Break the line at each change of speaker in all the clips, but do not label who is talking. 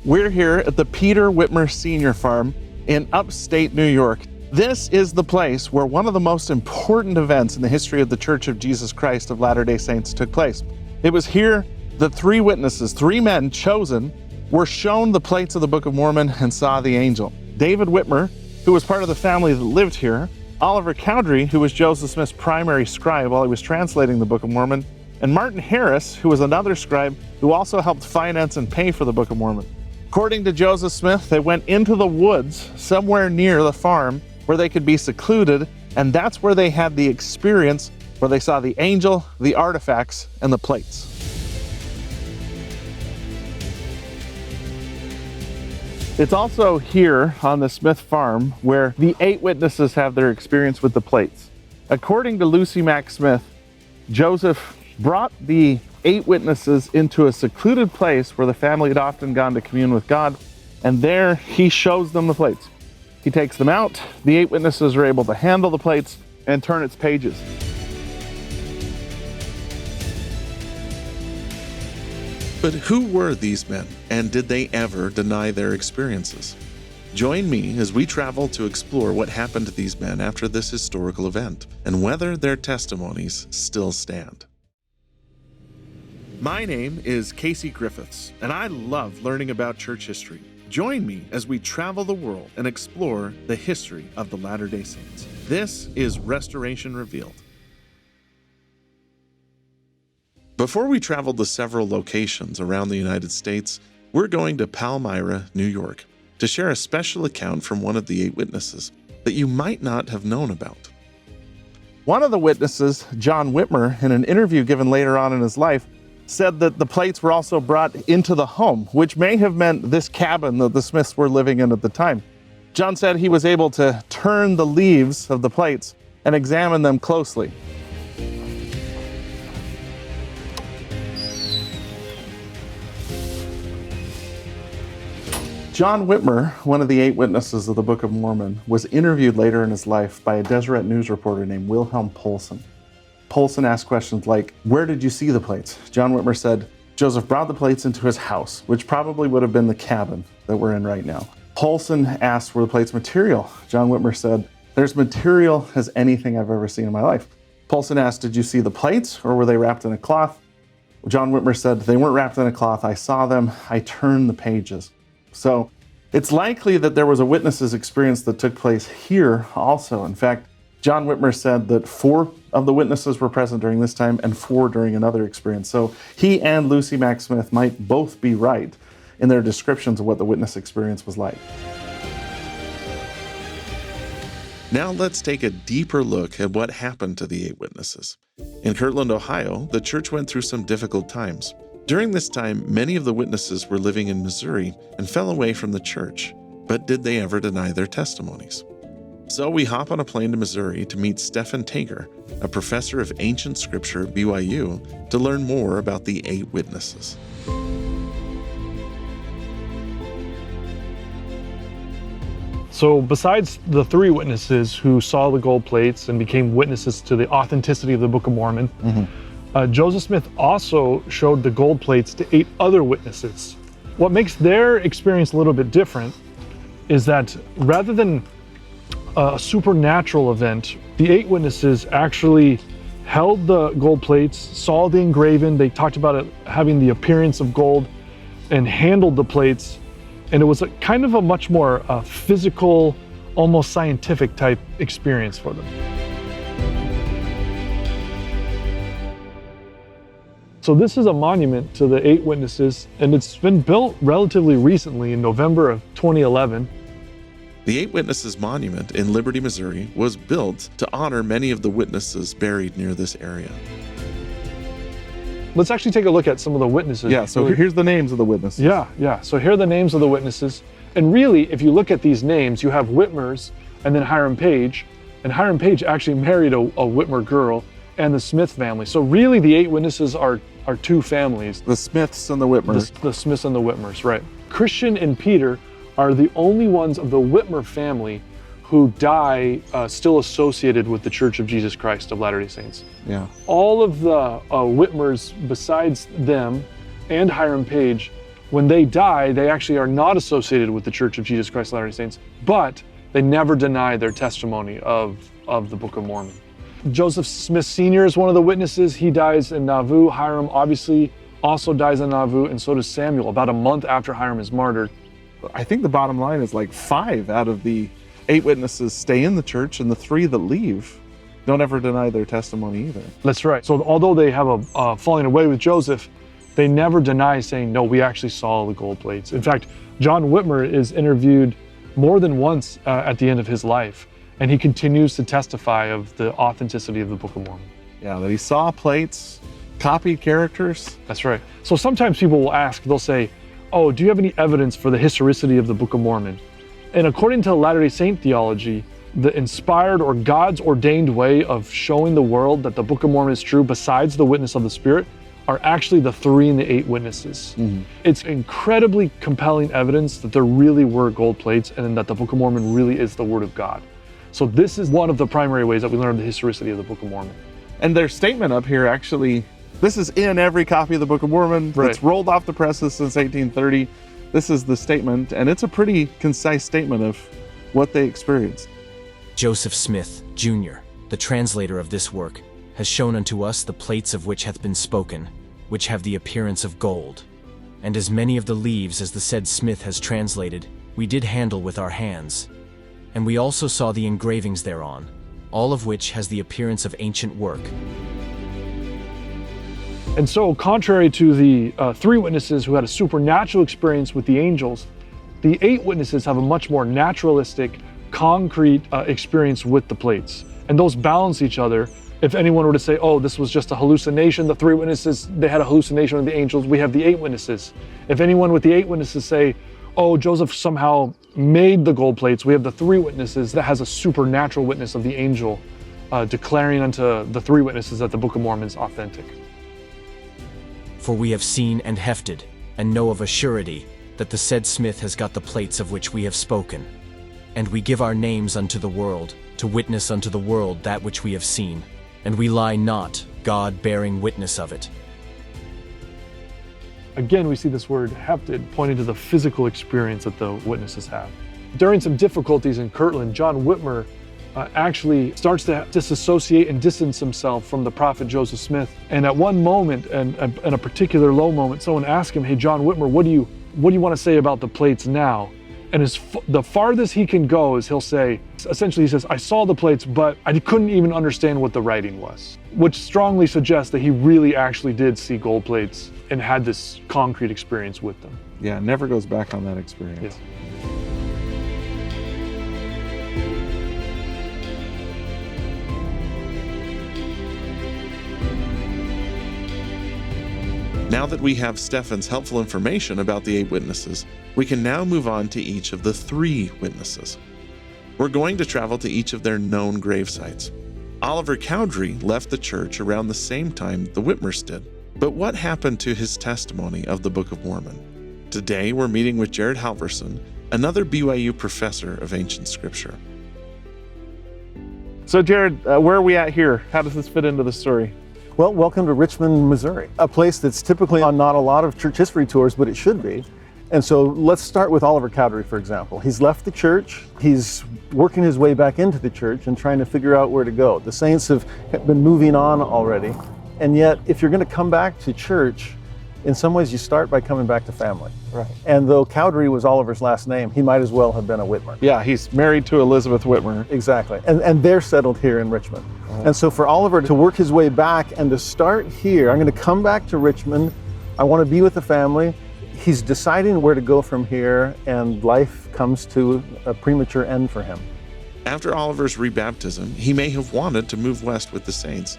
We're here at the Peter Whitmer Senior Farm in upstate New York. This is the place where one of the most important events in the history of the Church of Jesus Christ of Latter-day Saints took place. It was here that three witnesses, three men chosen, were shown the plates of the Book of Mormon and saw the angel. David Whitmer, who was part of the family that lived here, Oliver Cowdery, who was Joseph Smith's primary scribe while he was translating the Book of Mormon, and Martin Harris, who was another scribe who also helped finance and pay for the Book of Mormon. According to Joseph Smith, they went into the woods somewhere near the farm where they could be secluded, and that's where they had the experience where they saw the angel, the artifacts, and the plates. It's also here on the Smith farm where the 8 witnesses have their experience with the plates. According to Lucy Mack Smith, Joseph brought the 8 witnesses into a secluded place where the family had often gone to commune with God, and there he shows them the plates. He takes them out, the 8 witnesses are able to handle the plates and turn its pages.
But who were these men, and did they ever deny their experiences? Join me as we travel to explore what happened to these men after this historical event, and whether their testimonies still stand. My name is Casey Griffiths, and I love learning about church history. Join me as we travel the world and explore the history of the Latter-day Saints. This is Restoration Revealed. Before we travel to several locations around the United States, we're going to Palmyra, New York, to share a special account from one of the 8 witnesses that you might not have known about.
One of the witnesses, John Whitmer, in an interview given later on in his life, said that the plates were also brought into the home, which may have meant this cabin that the Smiths were living in at the time. John said he was able to turn the leaves of the plates and examine them closely. John Whitmer, one of the 8 witnesses of the Book of Mormon, was interviewed later in his life by a Deseret News reporter named Wilhelm Poulsen. Poulsen asked questions like, "Where did you see the plates?" John Whitmer said, "Joseph brought the plates into his house," which probably would have been the cabin that we're in right now. Poulsen asked, "Were the plates material?" John Whitmer said, "They're as material as anything I've ever seen in my life." Poulsen asked, "Did you see the plates, or were they wrapped in a cloth?" John Whitmer said, "They weren't wrapped in a cloth. I saw them. I turned the pages." So it's likely that there was a witness's experience that took place here also. In fact, John Whitmer said that 4 of the witnesses were present during this time and 4 during another experience. So he and Lucy Mack Smith might both be right in their descriptions of what the witness experience was like.
Now let's take a deeper look at what happened to the 8 witnesses. In Kirtland, Ohio, the church went through some difficult times. During this time, many of the witnesses were living in Missouri and fell away from the church. But did they ever deny their testimonies? So we hop on a plane to Missouri to meet Stephen Tager, a professor of ancient scripture at BYU, to learn more about the 8 witnesses.
So besides the 3 witnesses who saw the gold plates and became witnesses to the authenticity of the Book of Mormon, Joseph Smith also showed the gold plates to 8 other witnesses. What makes their experience a little bit different is that rather than a supernatural event, the 8 witnesses actually held the gold plates, saw the engraving, they talked about it having the appearance of gold, and handled the plates. And it was a kind of a much more physical, almost scientific type experience for them. So this is a monument to the 8 witnesses, and it's been built relatively recently in November of 2011.
The 8 Witnesses Monument in Liberty, Missouri was built to honor many of the witnesses buried near this area.
Let's actually take a look at some of the witnesses.
Yeah, so here's the names of the witnesses.
Yeah. So here are the names of the witnesses. And really, if you look at these names, you have Whitmers and then Hiram Page. And Hiram Page actually married a Whitmer girl and the Smith family. So really, the 8 witnesses are 2 families.
The Smiths and the Whitmers.
The Smiths and the Whitmers, right. Christian and Peter are the only ones of the Whitmer family who die still associated with the Church of Jesus Christ of Latter-day Saints.
Yeah.
All of the Whitmers, besides them and Hiram Page, When they die, they actually are not associated with the Church of Jesus Christ of Latter-day Saints, but they never deny their testimony of the Book of Mormon. Joseph Smith Sr. is one of the witnesses. He dies in Nauvoo. Hiram obviously also dies in Nauvoo, and so does Samuel, about a month after Hiram is martyred.
I think the bottom line is like 5 out of the 8 witnesses stay in the church, and the 3 that leave don't ever deny their testimony either.
That's right. So although they have a falling away with Joseph, they never deny saying, no, we actually saw the gold plates. In fact, John Whitmer is interviewed more than once at the end of his life, and he continues to testify of the authenticity of the Book of Mormon.
Yeah, that he saw plates, copied characters.
That's right. So sometimes people will ask, they'll say, oh, do you have any evidence for the historicity of the Book of Mormon? And according to Latter-day Saint theology, the inspired or God's ordained way of showing the world that the Book of Mormon is true, besides the witness of the Spirit, are actually the 3 and the 8 witnesses. Mm-hmm. It's incredibly compelling evidence that there really were gold plates and that the Book of Mormon really is the Word of God. So this is one of the primary ways that we learn the historicity of the Book of Mormon.
And their statement up here actually, this is in every copy of the Book of Mormon.
Right.
It's rolled off the presses since 1830. This is the statement, and it's a pretty concise statement of what they experienced.
Joseph Smith, Jr., the translator of this work, has shown unto us the plates of which hath been spoken, which have the appearance of gold. And as many of the leaves as the said Smith has translated, we did handle with our hands. And we also saw the engravings thereon, all of which has the appearance of ancient work.
And so, contrary to the 3 witnesses who had a supernatural experience with the angels, the 8 witnesses have a much more naturalistic, concrete experience with the plates. And those balance each other. If anyone were to say, oh, this was just a hallucination, the 3 witnesses, they had a hallucination of the angels, we have the 8 witnesses. If anyone with the 8 witnesses say, oh, Joseph somehow made the gold plates, we have the 3 witnesses that has a supernatural witness of the angel declaring unto the 3 witnesses that the Book of Mormon is authentic.
For we have seen and hefted, and know of a surety, that the said Smith has got the plates of which we have spoken. And we give our names unto the world, to witness unto the world that which we have seen. And we lie not, God bearing witness of it.
Again, we see this word hefted pointing to the physical experience that the witnesses have. During some difficulties in Kirtland, John Whitmer actually starts to disassociate and distance himself from the prophet Joseph Smith. And at one moment, and a particular low moment, someone asked him, hey, John Whitmer, what do you want to say about the plates now? And the farthest he can go is he'll say, essentially he says, I saw the plates, but I couldn't even understand what the writing was, which strongly suggests that he really actually did see gold plates and had this concrete experience with them.
Yeah, never goes back on that experience.
Yeah.
Now that we have Stefan's helpful information about the 8 witnesses, we can now move on to each of the 3 witnesses. We're going to travel to each of their known grave sites. Oliver Cowdery left the church around the same time the Whitmers did. But what happened to his testimony of the Book of Mormon? Today we're meeting with Jared Halverson, another BYU professor of ancient scripture.
So Jared, where are we at here? How does this fit into the story?
Well, welcome to Richmond, Missouri, a place that's typically on not a lot of church history tours, but it should be. And so let's start with Oliver Cowdery, for example. He's left the church, he's working his way back into the church and trying to figure out where to go. The saints have been moving on already. And yet, if you're going to come back to church, in some ways you start by coming back to family.
Right.
And though Cowdery was Oliver's last name, he might as well have been a Whitmer.
Yeah, he's married to Elizabeth Whitmer.
Exactly. And they're settled here in Richmond. And so for Oliver to work his way back and to start here, I'm going to come back to Richmond. I want to be with the family. He's deciding where to go from here, and life comes to a premature end for him.
After Oliver's rebaptism, he may have wanted to move west with the saints.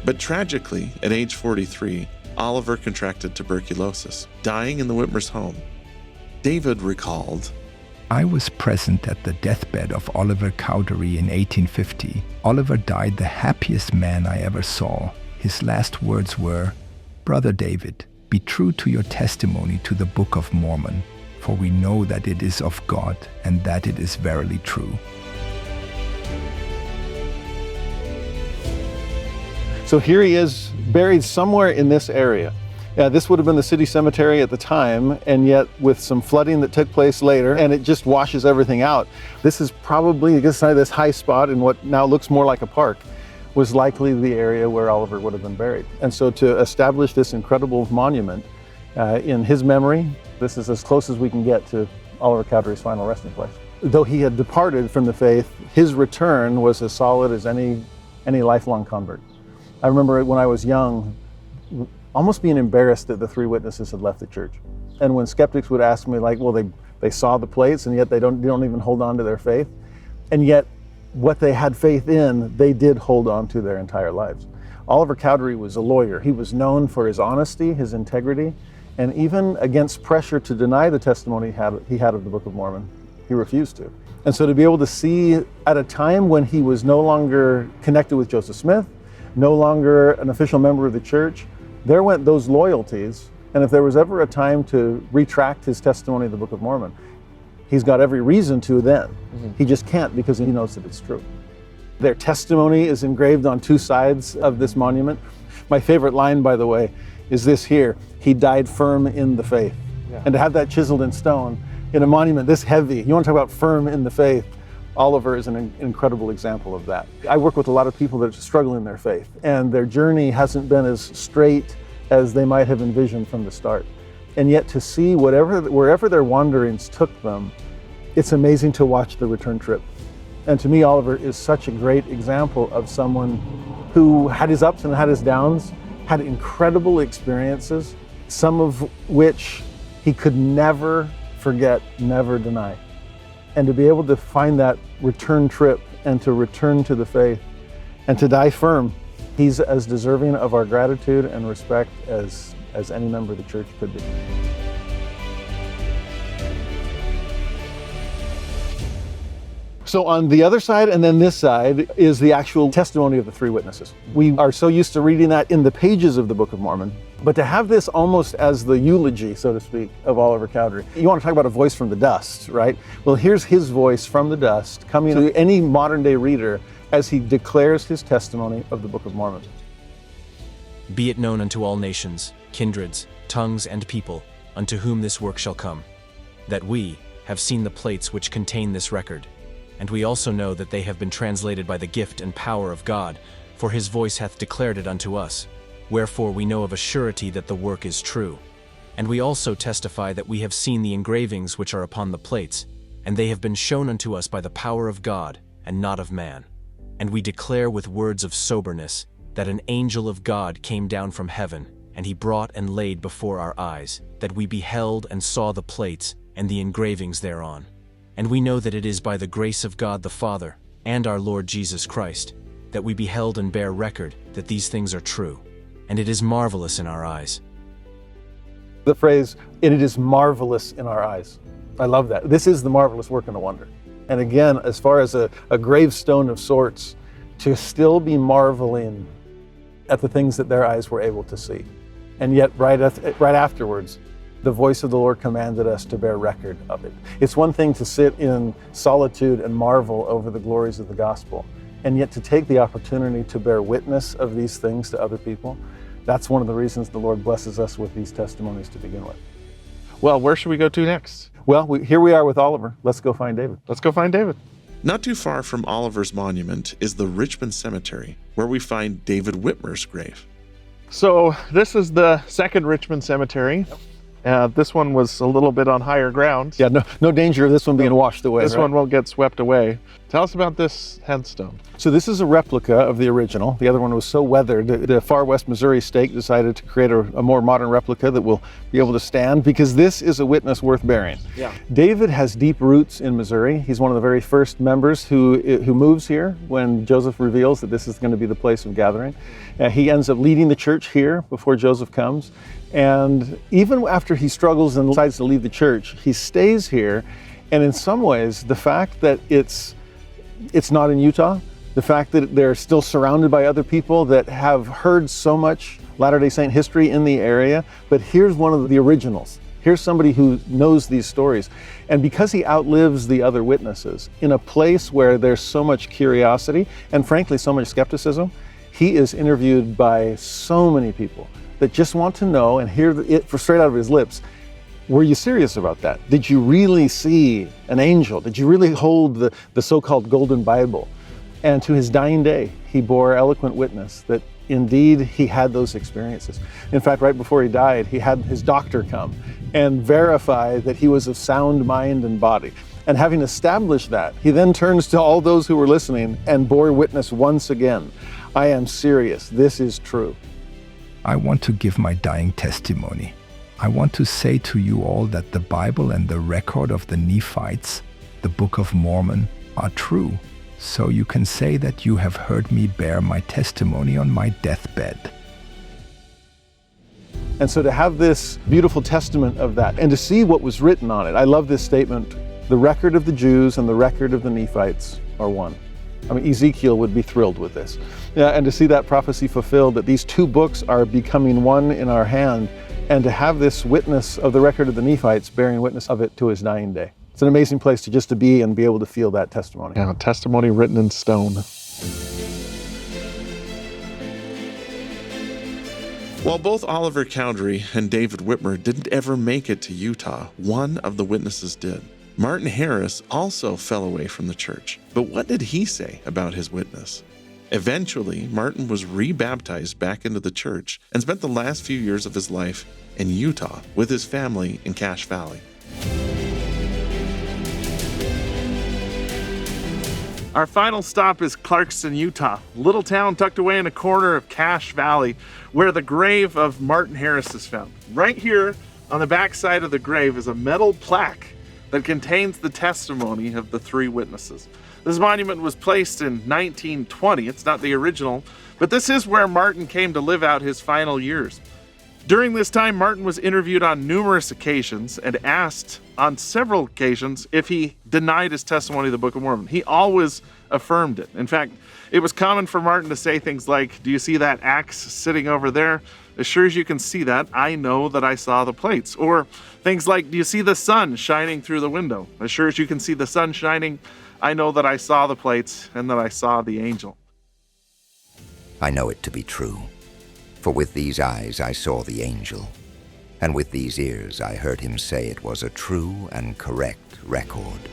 But tragically, at age 43, Oliver contracted tuberculosis, dying in the Whitmers' home. David recalled,
I was present at the deathbed of Oliver Cowdery in 1850. Oliver died the happiest man I ever saw. His last words were, Brother David, be true to your testimony to the Book of Mormon, for we know that it is of God and that it is verily true.
So here he is, buried somewhere in this area. Yeah, this would have been the city cemetery at the time, and yet with some flooding that took place later, and it just washes everything out. This is probably, this high spot in what now looks more like a park, was likely the area where Oliver would have been buried. And so to establish this incredible monument in his memory, this is as close as we can get to Oliver Cowdery's final resting place. Though he had departed from the faith, his return was as solid as any lifelong convert. I remember when I was young, almost being embarrassed that the three witnesses had left the church. And when skeptics would ask me, like, well, they saw the plates and yet they don't even hold on to their faith. And yet what they had faith in, they did hold on to their entire lives. Oliver Cowdery was a lawyer. He was known for his honesty, his integrity, and even against pressure to deny the testimony he had of the Book of Mormon, he refused to. And so to be able to see at a time when he was no longer connected with Joseph Smith, no longer an official member of the church, there went those loyalties. And if there was ever a time to retract his testimony of the Book of Mormon, he's got every reason to then. He just can't because he knows that it's true. Their testimony is engraved on two sides of this monument. My favorite line, by the way, is this here: he died firm in the faith. Yeah. And to have that chiseled in stone in a monument this heavy, you want to talk about firm in the faith, Oliver is an incredible example of that. I work with a lot of people that struggle in their faith, and their journey hasn't been as straight as they might have envisioned from the start. And yet to see wherever their wanderings took them, it's amazing to watch the return trip. And to me, Oliver is such a great example of someone who had his ups and had his downs, had incredible experiences, some of which he could never forget, never deny. And to be able to find that return trip and to return to the faith and to die firm, he's as deserving of our gratitude and respect as any member of the church could be. So on the other side and then this side is the actual testimony of the three witnesses. We are so used to reading that in the pages of the Book of Mormon, but to have this almost as the eulogy, so to speak, of Oliver Cowdery. You want to talk about a voice from the dust, right? Well, here's his voice from the dust coming to any modern day reader as he declares his testimony of the Book of Mormon.
Be it known unto all nations, kindreds, tongues, and people, unto whom this work shall come, that we have seen the plates which contain this record. And we also know that they have been translated by the gift and power of God, for his voice hath declared it unto us. Wherefore we know of a surety that the work is true. And we also testify that we have seen the engravings which are upon the plates, and they have been shown unto us by the power of God, and not of man. And we declare with words of soberness that an angel of God came down from heaven, and he brought and laid before our eyes, that we beheld and saw the plates and the engravings thereon. And we know that it is by the grace of God the Father and our Lord Jesus Christ that we beheld and bear record that these things are true, and it is marvelous in our eyes.
The phrase, it is marvelous in our eyes. I love that. This is the marvelous work and a wonder. And again, as far as a gravestone of sorts, to still be marveling at the things that their eyes were able to see. And yet right afterwards, the voice of the Lord commanded us to bear record of it. It's one thing to sit in solitude and marvel over the glories of the gospel, and yet to take the opportunity to bear witness of these things to other people. That's one of the reasons the Lord blesses us with these testimonies to begin with.
Well, where should we go to next?
Well, here we are with Oliver. Let's go find David.
Let's go find David.
Not too far from Oliver's monument is the Richmond Cemetery, where we find David Whitmer's grave.
So this is the second Richmond Cemetery. This one was a little bit on higher ground.
Yeah, no danger of this one being washed away.
This one won't get swept away. Tell us about this headstone.
So this is a replica of the original. The other one was so weathered, the Far West Missouri stake decided to create a more modern replica that will be able to stand, because this is a witness worth bearing.
Yeah.
David has deep roots in Missouri. He's one of the very first members who moves here when Joseph reveals that this is going to be the place of gathering. He ends up leading the church here before Joseph comes. And even after he struggles and decides to leave the church, he stays here. And in some ways, the fact that it's not in Utah, the fact that they're still surrounded by other people that have heard so much Latter-day Saint history in the area, but here's one of the originals. Here's somebody who knows these stories. And because he outlives the other witnesses, in a place where there's so much curiosity and frankly so much skepticism, he is interviewed by so many people that just want to know and hear it straight out of his lips. Were you serious about that? Did you really see an angel? Did you really hold the so-called Golden Bible? And to his dying day, he bore eloquent witness that indeed he had those experiences. In fact, right before he died, he had his doctor come and verify that he was of sound mind and body. And having established that, he then turns to all those who were listening and bore witness once again. I am serious. This is true.
I want to give my dying testimony. I want to say to you all that the Bible and the record of the Nephites, the Book of Mormon, are true. So you can say that you have heard me bear my testimony on my deathbed.
And so to have this beautiful testament of that and to see what was written on it, I love this statement, the record of the Jews and the record of the Nephites are one. I mean, Ezekiel would be thrilled with this. Yeah, and to see that prophecy fulfilled, that these two books are becoming one in our hand, and to have this witness of the record of the Nephites bearing witness of it to his dying day. It's an amazing place to be and be able to feel that testimony.
Yeah, testimony written in stone.
While both Oliver Cowdery and David Whitmer didn't ever make it to Utah, one of the witnesses did. Martin Harris also fell away from the church. But what did he say about his witness? Eventually, Martin was rebaptized back into the church and spent the last few years of his life in Utah with his family in Cache Valley.
Our final stop is Clarkston, Utah, a little town tucked away in a corner of Cache Valley, where the grave of Martin Harris is found. Right here on the back side of the grave is a metal plaque that contains the testimony of the three witnesses. This monument was placed in 1920. It's not the original, but this is where Martin came to live out his final years. During this time, Martin was interviewed on numerous occasions and asked on several occasions if he denied his testimony of the Book of Mormon. He always affirmed it. In fact, it was common for Martin to say things like, "Do you see that axe sitting over there? As sure as you can see that, I know that I saw the plates." Or things like, "Do you see the sun shining through the window? As sure as you can see the sun shining, I know that I saw the plates and that I saw the angel."
I know it to be true. For with these eyes I saw the angel, and with these ears I heard him say it was a true and correct record.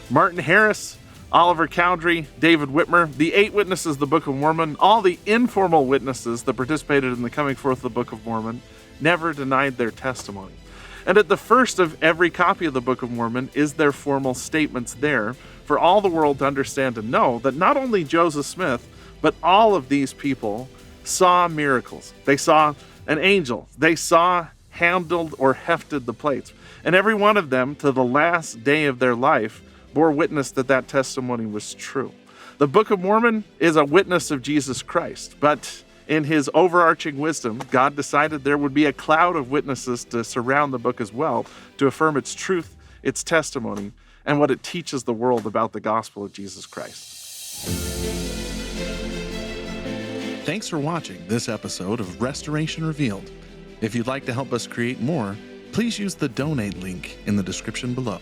Martin Harris, Oliver Cowdery, David Whitmer, the 8 witnesses of the Book of Mormon, all the informal witnesses that participated in the coming forth of the Book of Mormon, never denied their testimony. And at the first of every copy of the Book of Mormon is their formal statements there for all the world to understand and know that not only Joseph Smith, but all of these people saw miracles. They saw an angel. They saw, handled, or hefted the plates. And every one of them, to the last day of their life, bore witness that that testimony was true. The Book of Mormon is a witness of Jesus Christ, but in his overarching wisdom, God decided there would be a cloud of witnesses to surround the book as well, to affirm its truth, its testimony, and what it teaches the world about the gospel of Jesus Christ.
Thanks for watching this episode of Restoration Revealed. If you'd like to help us create more, please use the donate link in the description below.